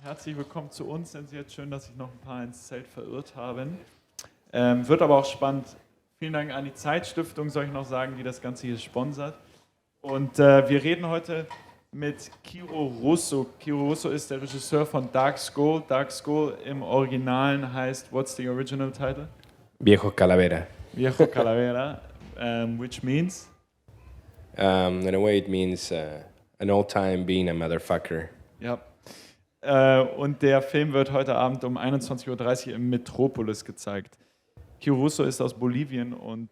Herzlich willkommen zu uns. Sind Sie jetzt schön, dass sich noch ein paar ins Zelt verirrt haben. Wird aber auch spannend. Vielen Dank an die Zeitstiftung, soll ich noch sagen, die das Ganze hier sponsert. Und wir reden heute mit Kiro Russo. Kiro Russo ist der Regisseur von Dark Skull. Dark Skull im Originalen heißt, what's the original title? Viejo Calavera. Viejo Calavera, which means? In a way it means an old time being a motherfucker. Ja. Und der Film wird heute Abend um 21:30 Uhr im Metropolis gezeigt. Kiro Russo ist aus Bolivien und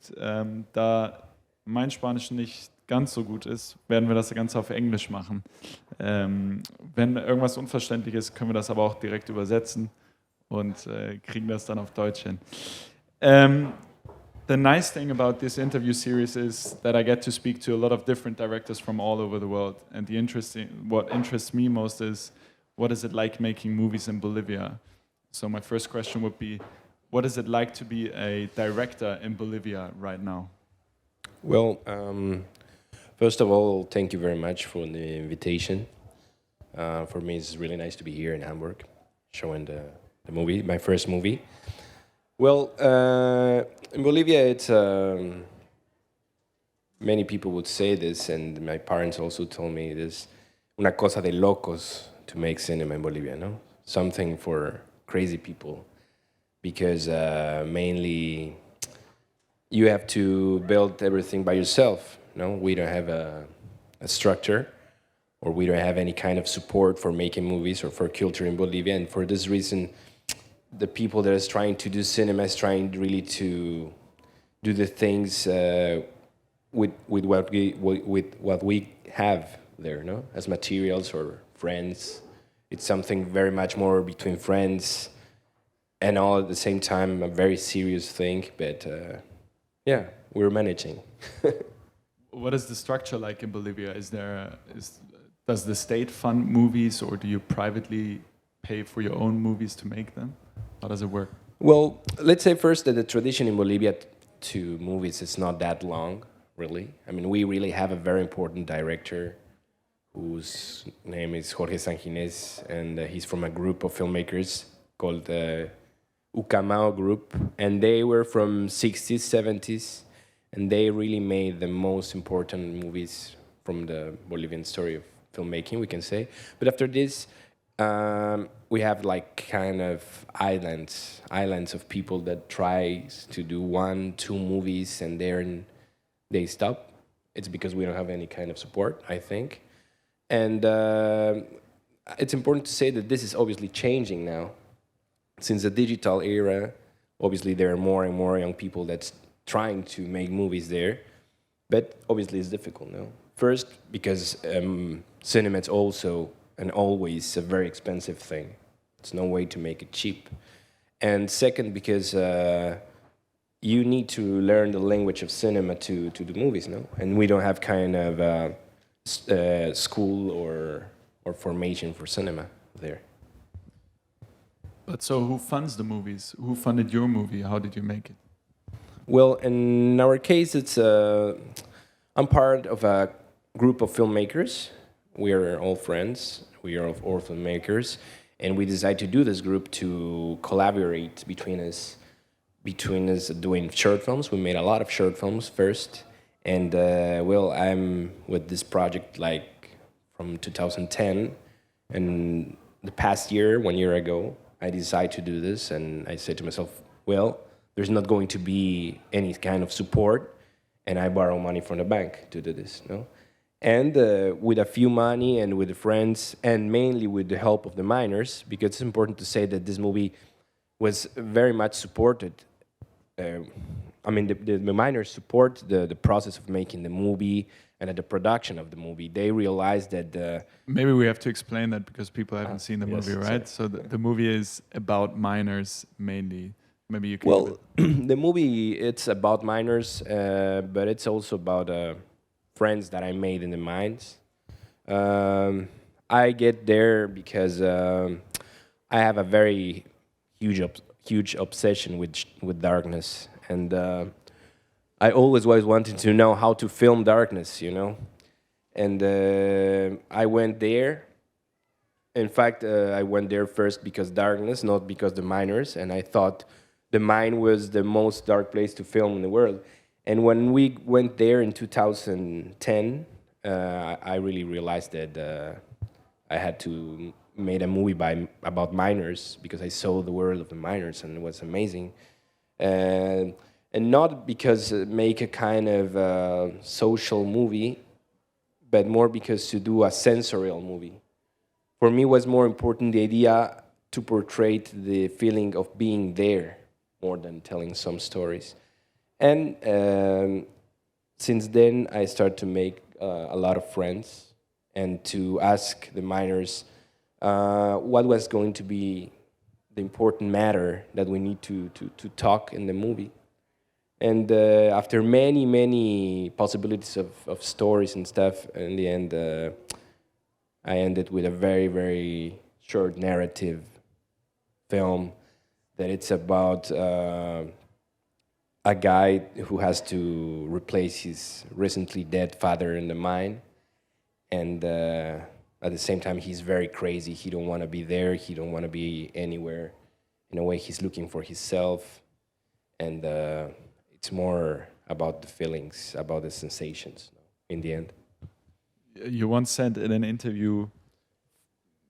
da mein Spanisch nicht ganz so gut ist, werden wir das Ganze auf Englisch machen. Wenn irgendwas unverständlich ist, können wir das aber auch direkt übersetzen und kriegen das dann auf Deutsch hin. The nice thing about this interview series is that I get to speak to a lot of different directors from all over the world. And what interests me most is, what is it like making movies in Bolivia? So my first question would be, what is it like to be a director in Bolivia right now? Well, first of all, thank you very much for the invitation. For me, it's really nice to be here in Hamburg, showing the movie, my first movie. Well, in Bolivia, it's many people would say this, and my parents also told me this, una cosa de locos to make cinema in Bolivia, no? Something for crazy people, because mainly you have to build everything by yourself, no? We don't have a structure, or we don't have any kind of support for making movies or for culture in Bolivia, and for this reason, the people that is trying to do cinema is trying really to do the things with what we have there, no, as materials or friends. It's something very much more between friends, and all at the same time a very serious thing. But yeah, we're managing. What is the structure like in Bolivia? Does the state fund movies, or do you privately pay for your own movies to make them? How does it work? Well, let's say first that the tradition in Bolivia to movies is not that long, really. I mean, we really have a very important director whose name is Jorge Sanginés, and he's from a group of filmmakers called the Ucamao Group, and they were from 60s, 70s, and they really made the most important movies from the Bolivian story of filmmaking, we can say. But after this, we have like kind of islands of people that tries to do 1-2 movies and then they stop. It's because we don't have any kind of support, I think. And it's important to say that this is obviously changing now. Since the digital era, obviously there are more and more young people that's trying to make movies there. But obviously it's difficult now. First, because cinema is also and always a very expensive thing. There's no way to make it cheap. And second, because you need to learn the language of cinema to do movies, no? And we don't have kind of school or formation for cinema there. But so who funds the movies? Who funded your movie? How did you make it? Well, in our case, I'm part of a group of filmmakers. We are all friends. We are all filmmakers, and we decided to do this group to collaborate between us doing short films. We made a lot of short films first, and well, I'm with this project like from 2010, and the past year, 1 year ago, I decided to do this, and I said to myself, well, there's not going to be any kind of support, and I borrow money from the bank to do this, no? And with a few money and with the friends, and mainly with the help of the minors, because it's important to say that this movie was very much supported. I mean, the minors support the process of making the movie and the production of the movie. They realized that... Maybe we have to explain that because people haven't seen the movie, right? Sorry. So the movie is about minors mainly. Maybe you can... Well, the movie, it's about minors, but it's also about... friends that I made in the mines. I get there because I have a very huge obsession with darkness, and I always wanted to know how to film darkness, you know. And I went there, In fact, I went there first because darkness, not because the miners, and I thought the mine was the most dark place to film in the world. And when we went there in 2010, I really realized that I had to make a movie about miners because I saw the world of the miners and it was amazing. And not because make a kind of social movie, but more because to do a sensorial movie. For me, was more important the idea to portray the feeling of being there more than telling some stories. And since then, I started to make a lot of friends and to ask the miners what was going to be the important matter that we need to talk in the movie. And after many, many possibilities of stories and stuff, in the end, I ended with a very, very short narrative film that it's about a guy who has to replace his recently dead father in the mine. And at the same time, he's very crazy. He don't want to be there. He don't want to be anywhere. In a way, he's looking for himself. And it's more about the feelings, about the sensations in the end. You once said in an interview,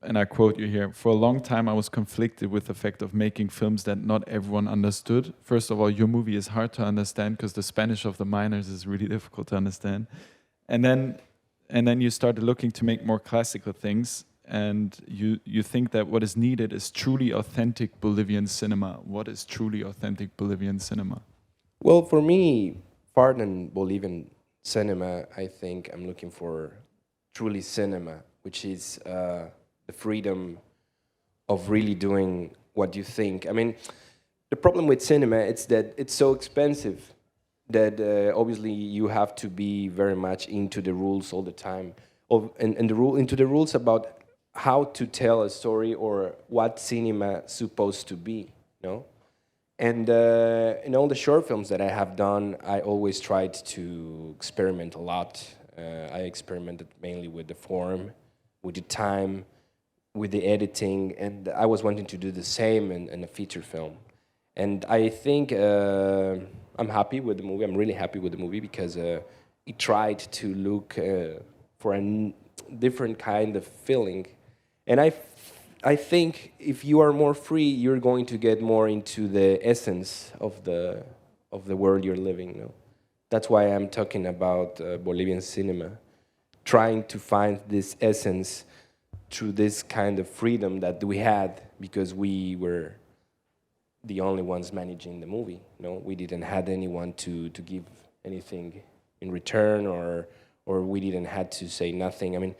and I quote you here, "For a long time I was conflicted with the fact of making films that not everyone understood. First of all, your movie is hard to understand because the Spanish of the miners is really difficult to understand. And then you started looking to make more classical things, and you think that what is needed is truly authentic Bolivian cinema. What is truly authentic Bolivian cinema?" Well, for me, far than Bolivian cinema, I think I'm looking for truly cinema, which is the freedom of really doing what you think. I mean, the problem with cinema is that it's so expensive that obviously you have to be very much into the rules all the time, into the rules about how to tell a story or what cinema is supposed to be, you know? And in all the short films that I have done, I always tried to experiment a lot. I experimented mainly with the form, with the time, with the editing, and I was wanting to do the same in a feature film. And I think I'm happy with the movie. I'm really happy with the movie because it tried to look for a different kind of feeling. And I think if you are more free, you're going to get more into the essence of the world you're living. You know? That's why I'm talking about Bolivian cinema, trying to find this essence through this kind of freedom that we had because we were the only ones managing the movie. You know? We didn't have anyone to give anything in return, or we didn't have to say nothing. I mean,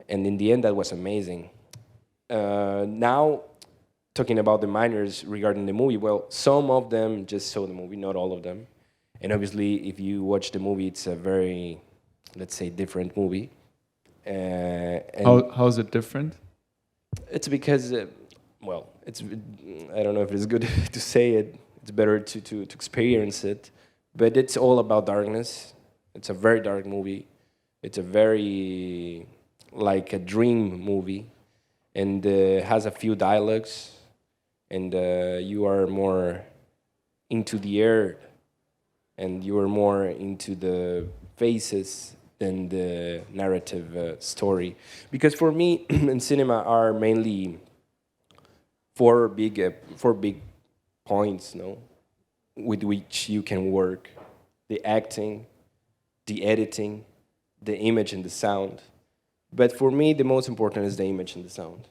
and in the end, that was amazing. Now, talking about the miners regarding the movie, well, some of them just saw the movie, not all of them. And obviously, if you watch the movie, it's a very, let's say, different movie. How is it different? It's because, well, it's, I don't know if it's good to say it. It's better to experience it. But it's all about darkness. It's a very dark movie. It's a very, like a dream movie. And has a few dialogues, and you are more into the air, and you are more into the faces than the narrative story. Because for me, in cinema are mainly four big points, no, with which you can work: the acting, the editing, the image, and the sound. But for me, the most important is the image and the sound,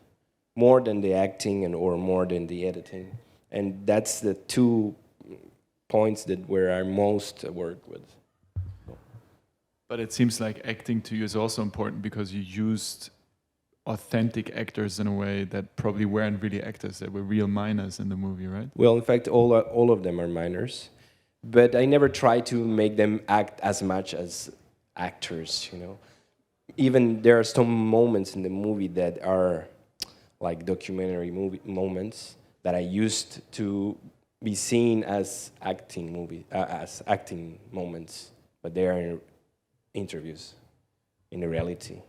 more than the acting or more than the editing. And that's the 2 points that where I most work with. But it seems like acting to you is also important because you used authentic actors in a way that probably weren't really actors. They were real miners in the movie, right? Well, in fact, all of them are minors. But I never try to make them act as much as actors, you know. Even there are some moments in the movie that are like documentary movie moments that I used to be seen as as acting moments, but they are interviews in the reality.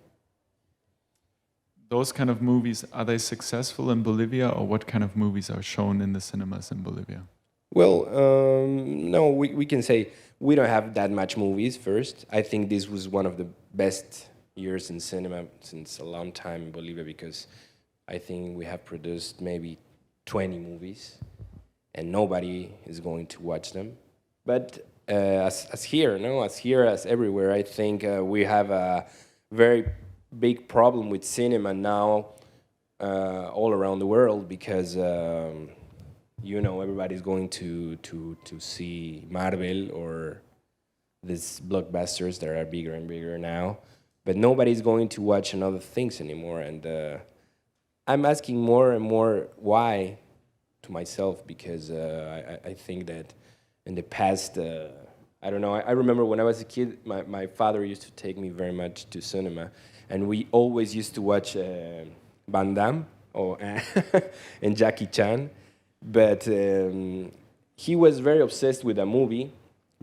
those kind of movies, are they successful in Bolivia, or what kind of movies are shown in the cinemas in Bolivia? Well, no, we can say we don't have that much movies first. I think this was one of the best years in cinema since a long time in Bolivia, because I think we have produced maybe 20 movies and nobody is going to watch them. But as here, no, as here as everywhere, I think we have a very big problem with cinema now all around the world, because everybody's going to see Marvel or these blockbusters that are bigger and bigger now, but nobody's going to watch another things anymore. And I'm asking more and more why to myself, because I think that in the past, I don't know, I remember when I was a kid, my father used to take me very much to cinema, and we always used to watch Van Damme or, and Jackie Chan, but he was very obsessed with a movie,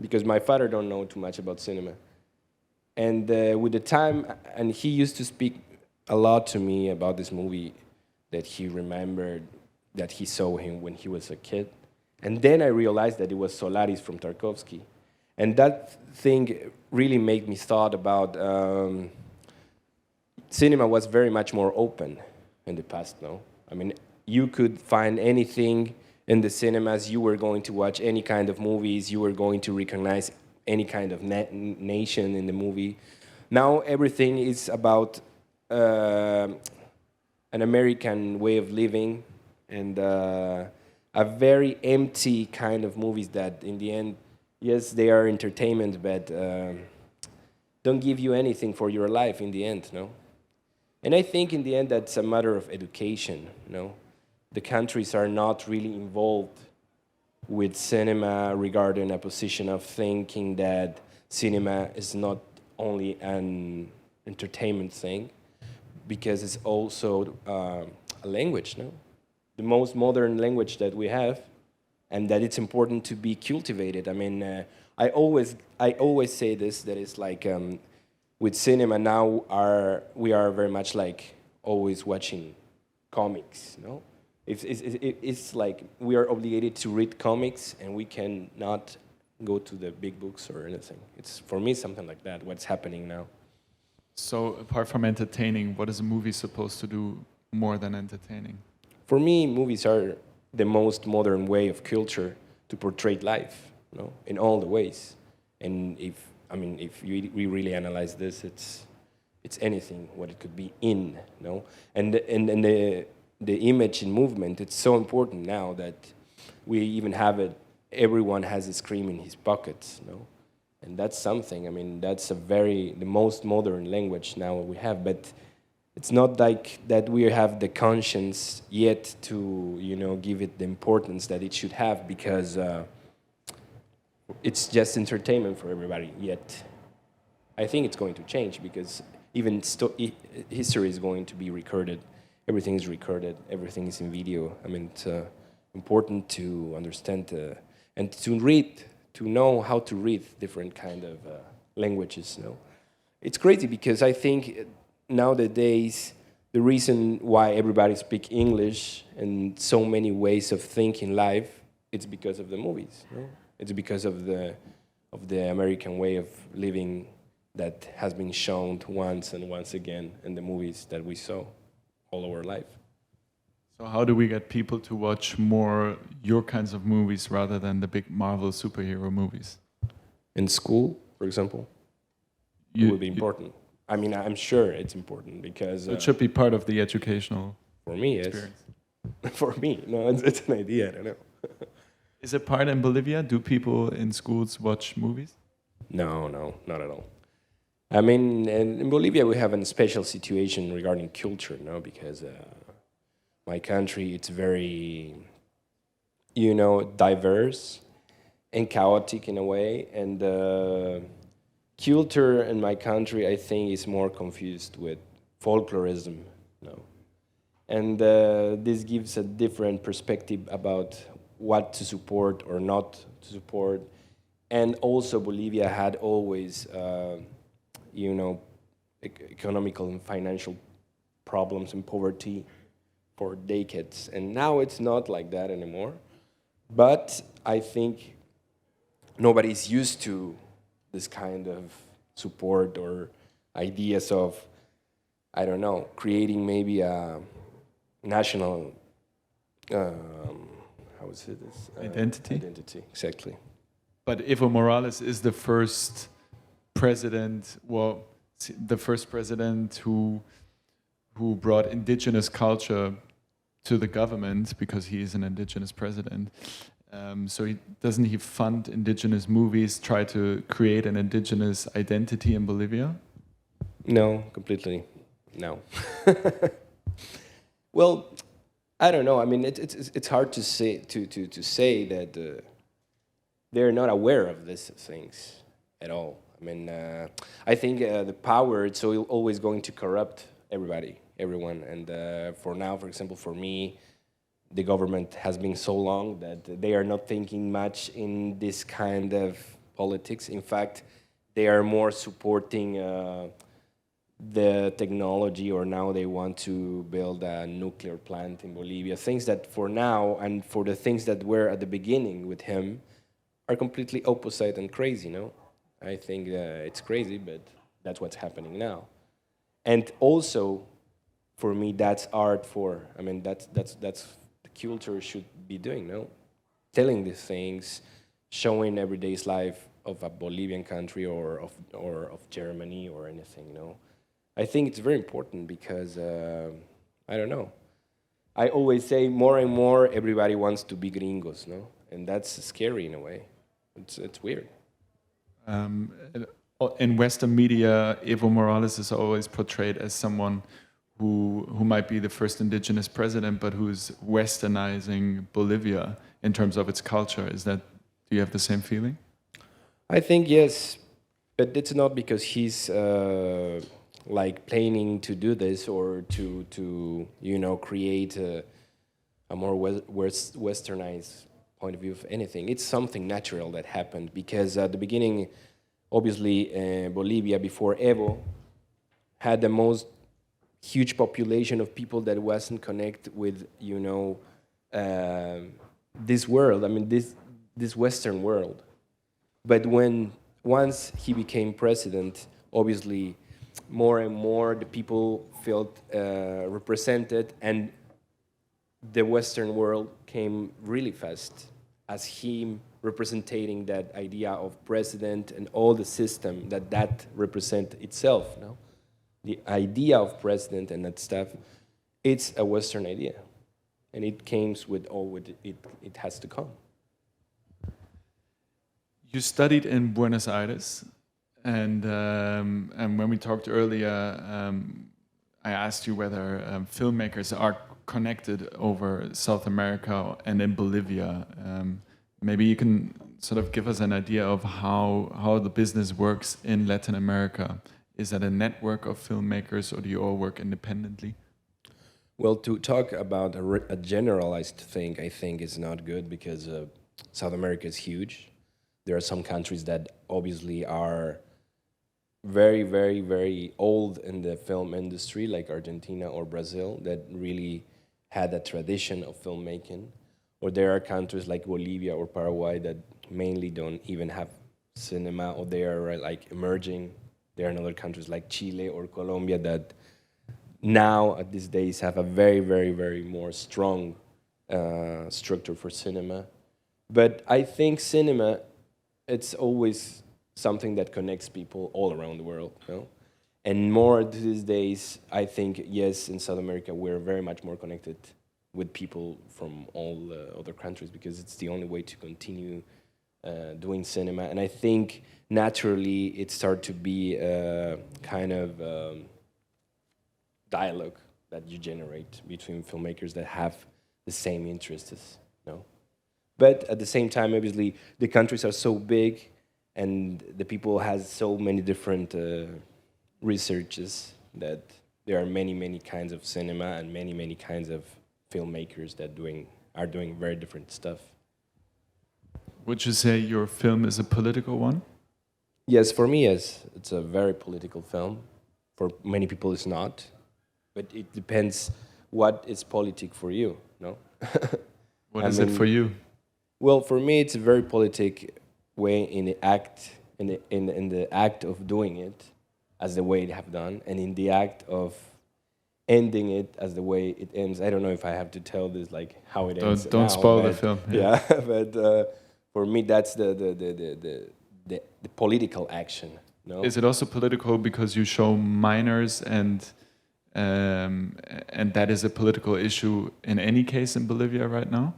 because my father don't know too much about cinema. And with the time, and he used to speak a lot to me about this movie that he remembered that he saw him when he was a kid. And then I realized that it was Solaris from Tarkovsky. And that thing really made me thought about cinema was very much more open in the past, no? I mean, you could find anything in the cinemas, you were going to watch any kind of movies, you were going to recognize any kind of nation in the movie. Now everything is about an American way of living, and a very empty kind of movies that in the end, yes, they are entertainment, but don't give you anything for your life in the end, no? And I think in the end that's a matter of education, no? The countries are not really involved with cinema regarding a position of thinking that cinema is not only an entertainment thing, because it's also a language, no? The most modern language that we have, and that it's important to be cultivated. I mean, I always say this, that it's like with cinema now we are very much like always watching comics, no? It's like we are obligated to read comics and we cannot go to the big books or anything. It's, for me, something like that, what's happening now. So apart from entertaining, what is a movie supposed to do more than entertaining? For me, movies are the most modern way of culture to portray life, you know, in all the ways. And if we really analyze this, it's anything what it could be in, you know. And the image in movement, it's so important now that we even have it. Everyone has a screen in his pockets, you know. And that's something. I mean, that's the most modern language now we have. But it's not like that we have the conscience yet to, you know, give it the importance that it should have, because it's just entertainment for everybody yet. I think it's going to change, because even history is going to be recorded. Everything is recorded. Everything is in video. I mean, it's important to understand and to read, to know how to read different kind of languages. You know? It's crazy, because I think nowadays the reason why everybody speaks English and so many ways of thinking life, it's because of the movies. You know? It's because of the American way of living that has been shown once and once again in the movies that we saw all our life. So how do we get people to watch more your kinds of movies rather than the big Marvel superhero movies? In school, for example, it would be important. I mean, I'm sure it's important, because it should be part of the educational for me, experience. Yes. For me, no, it's an idea. I don't know. Is it part in Bolivia? Do people in schools watch movies? No, not at all. I mean, in Bolivia we have a special situation regarding culture, no, because my country, it's very, you know, diverse and chaotic in a way, and culture in my country, I think, is more confused with folklorism, you know, and this gives a different perspective about what to support or not to support, and also Bolivia had always, you know, economical and financial problems and poverty for decades. And now it's not like that anymore. But I think nobody's used to this kind of support or ideas of, I don't know, creating maybe a national, how is it? Identity? Identity, exactly. But Evo Morales is the first president, the first president who brought indigenous culture to the government because he is an indigenous president. So doesn't he fund indigenous movies, try to create an indigenous identity in Bolivia? No, completely. No. Well, I don't know. I mean, it's hard to say to say that they're not aware of these things at all. I mean, I think the power it's always going to corrupt everyone. And for now, for example, for me, the government has been so long that they are not thinking much in this kind of politics. In fact, they are more supporting the technology, or now they want to build a nuclear plant in Bolivia. Things that for now, and for the things that were at the beginning with him, are completely opposite and crazy, no? I think it's crazy, but that's what's happening now. And also, for me, that's art for, I mean, that's the culture should be doing, no? Telling these things, showing everyday's life of a Bolivian country or of Germany or anything, no? I think it's very important because, I don't know. I always say more and more everybody wants to be gringos, no? And that's scary in a way. It's weird. In Western media, Evo Morales is always portrayed as someone who might be the first indigenous president, but who's westernizing Bolivia in terms of its culture. Do you have the same feeling? I think yes, but it's not because he's like planning to do this or to create a more westernized point of view of anything. It's something natural that happened because at the beginning, obviously, Bolivia before Evo had the most huge population of people that wasn't connected with this world. I mean this Western world. But once he became president, obviously more and more the people felt represented, and the Western world came really fast as him representing that idea of president and all the system that represent itself. No? The idea of president and that stuff, it's a Western idea, and it comes with all what it has to come. You studied in Buenos Aires, and when we talked earlier, I asked you whether filmmakers are connected over South America and in Bolivia. Maybe you can sort of give us an idea of how the business works in Latin America. Is that a network of filmmakers, or do you all work independently? Well, to talk about a generalized thing, I think is not good because South America is huge. There are some countries that obviously are very, very, very old in the film industry, like Argentina or Brazil, that really had a tradition of filmmaking. Or there are countries like Bolivia or Paraguay that mainly don't even have cinema, or they are like emerging. There are other countries like Chile or Colombia that now at these days have a very, very, very more strong structure for cinema. But I think cinema, it's always something that connects people all around the world, you know? And more these days, I think, yes, in South America, we're very much more connected with people from all other countries because it's the only way to continue doing cinema. And I think naturally it started to be a kind of dialogue that you generate between filmmakers that have the same interests, you know? But at the same time, obviously, the countries are so big and the people has so many different researches that there are many, many kinds of cinema and many, many kinds of filmmakers that are doing very different stuff. Would you say your film is a political one? Yes, for me, yes. It's a very political film. For many people, it's not. but it depends what is politic for you, no? What is it for you? Well, for me, it's a very politic way in the act, in the act of doing it, as the way it have done, and in the act of ending it as the way it ends. I don't know if I have to tell this like how it ends. Don't spoil the film. Yeah, but for me, that's the political action. No? Is it also political because you show minors and that is a political issue in any case in Bolivia right now?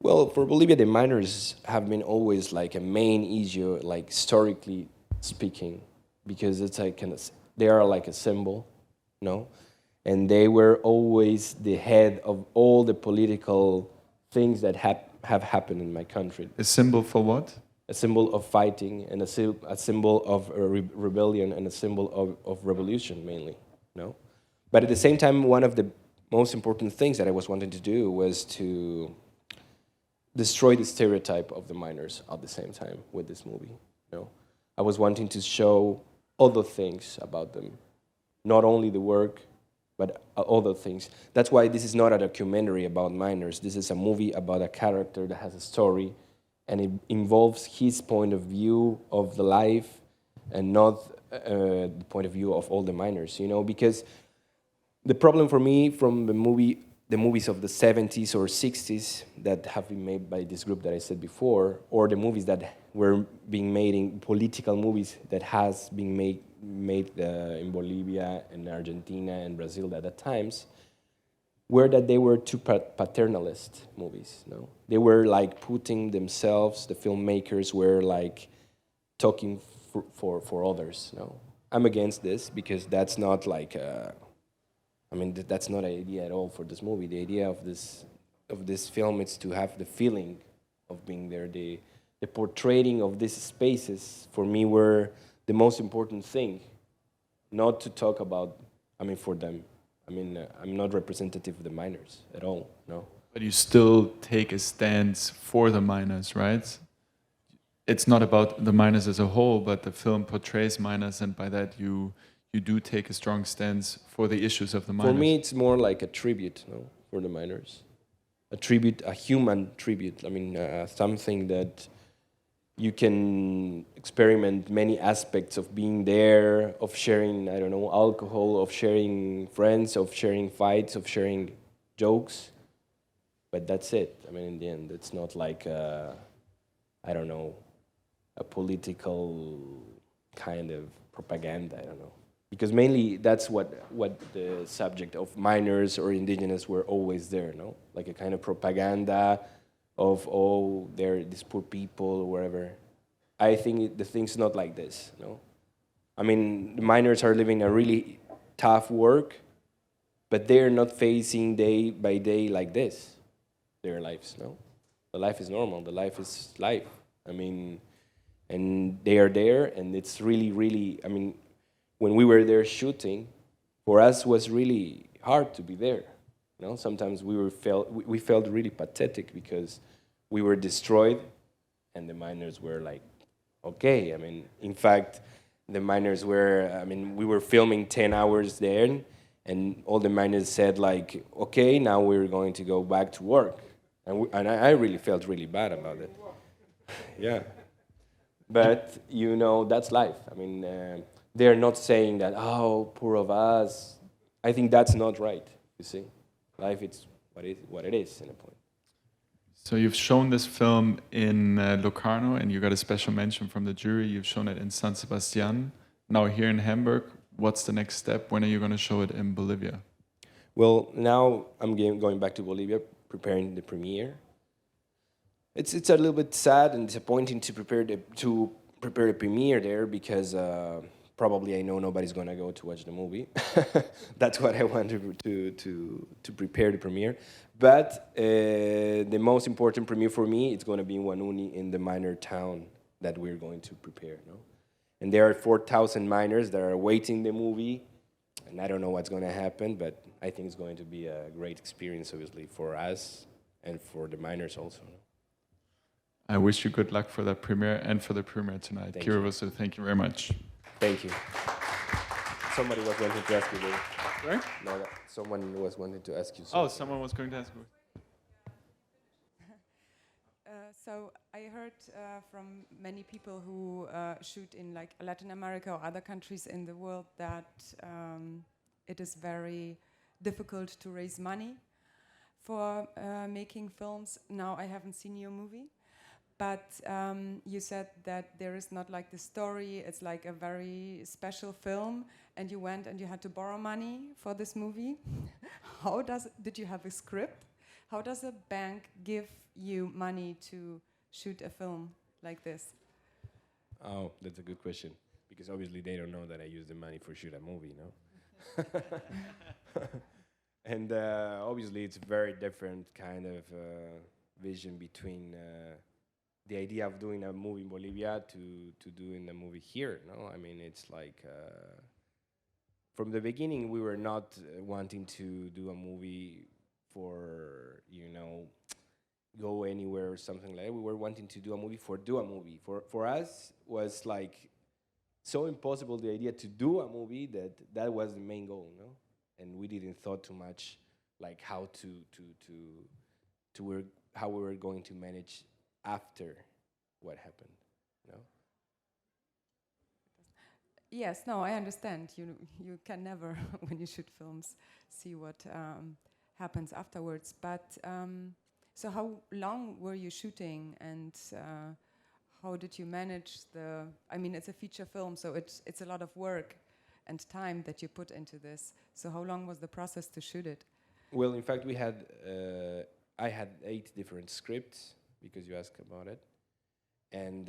Well, for Bolivia, the minors have been always like a main issue, like historically speaking, because it's like they are like a symbol, no? And they were always the head of all the political things that have happened in my country. A symbol for what? A symbol of fighting, and a symbol of rebellion, and a symbol of revolution mainly, no? But at the same time, one of the most important things that I was wanting to do was to destroy the stereotype of the miners at the same time with this movie. You know? I was wanting to show other things about them, not only the work, but other things. That's why this is not a documentary about miners. This is a movie about a character that has a story, and it involves his point of view of the life, and not the point of view of all the miners. You know, because the problem for me from the movies of the 70s or 60s that have been made by this group that I said before, or the movies that were being made in political movies that has been made in Bolivia and Argentina and Brazil at that times, were that they were too paternalist movies. No? They were like putting themselves, the filmmakers were like talking for others. No? I'm against this because that's not like that's not an idea at all for this movie. The idea of this film is to have the feeling of being there. The portraying of these spaces for me were the most important thing. Not to talk about, for them. I'm not representative of the miners at all. No. But you still take a stance for the miners, right? It's not about the miners as a whole, but the film portrays miners, and by that you do take a strong stance for the issues of the miners. For me, it's more like a tribute, for the miners. A tribute, a human tribute. Something that you can experiment many aspects of being there, of sharing, alcohol, of sharing friends, of sharing fights, of sharing jokes. But that's it. In the end, it's not like, a political kind of propaganda, I don't know. Because mainly that's what the subject of miners or indigenous were always there, no? Like a kind of propaganda of, they're these poor people or whatever. I think the thing's not like this, no? The miners are living a really tough work, but they're not facing day by day like this, their lives, no? The life is normal, the life is life. And they are there, and it's really, really, when we were there shooting, for us was really hard to be there. Sometimes we felt really pathetic because we were destroyed, and the miners were like, okay. In fact, the miners were. We were filming 10 hours there, and all the miners said like, okay, now we're going to go back to work, and I really felt really bad about it. Yeah, but that's life. They're not saying that, poor of us. I think that's not right, you see. Life is what it is, in a point. So you've shown this film in Locarno, and you got a special mention from the jury. You've shown it in San Sebastian. Now here in Hamburg, what's the next step? When are you going to show it in Bolivia? Well, now I'm going back to Bolivia, preparing the premiere. It's a little bit sad and disappointing to prepare a premiere there because probably I know nobody's gonna go to watch the movie. That's what I wanted to prepare the premiere. But the most important premiere for me is gonna be in Wanuni, in the miner town that we're going to prepare. No? And there are 4,000 miners that are waiting the movie, and I don't know what's gonna happen, but I think it's going to be a great experience, obviously, for us and for the miners also. No? I wish you good luck for that premiere and for the premiere tonight. Kiro, Russo, thank you very much. Thank you. Somebody was going to ask you. Sorry? No, someone was wanting to ask you Oh, something. someone was going to ask. So I heard from many people who shoot in like Latin America or other countries in the world that it is very difficult to raise money for making films. Now I haven't seen your movie, but you said that there is not like the story, it's like a very special film, and you went and you had to borrow money for this movie. Did you have a script? How does a bank give you money to shoot a film like this? Oh, that's a good question. Because obviously they don't know that I use the money for shoot a movie, no? And obviously it's very different kind of vision between the idea of doing a movie in Bolivia to doing a movie here, no? I mean, it's like, from the beginning we were not wanting to do a movie for, you know, go anywhere or something like that. We were wanting to do a movie for do a movie. For us was like so impossible the idea to do a movie that was the main goal, no? And we didn't thought too much like how how we were going to manage after what happened, no? Yes, no, I understand. You can never, when you shoot films, see what happens afterwards. But so how long were you shooting, and how did you manage the? I mean, it's a feature film, so it's a lot of work and time that you put into this. So how long was the process to shoot it? Well, in fact, I had 8 different scripts because you asked about it, and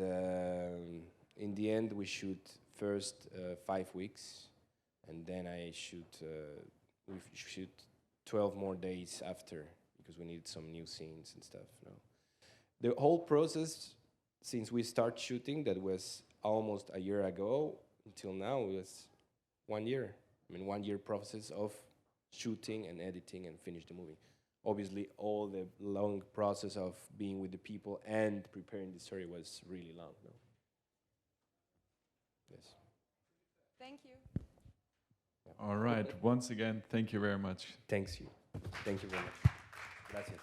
in the end, we shoot first 5 weeks, and then we shoot 12 more days after because we needed some new scenes and stuff. No, the whole process since we start shooting, that was almost a year ago, until now was 1 year. I mean, 1 year process of shooting and editing and finish the movie. Obviously, all the long process of being with the people and preparing the story was really long. No? Yes. Thank you. All right. Once again, thank you very much. Thanks you. Thank you very much. Gracias.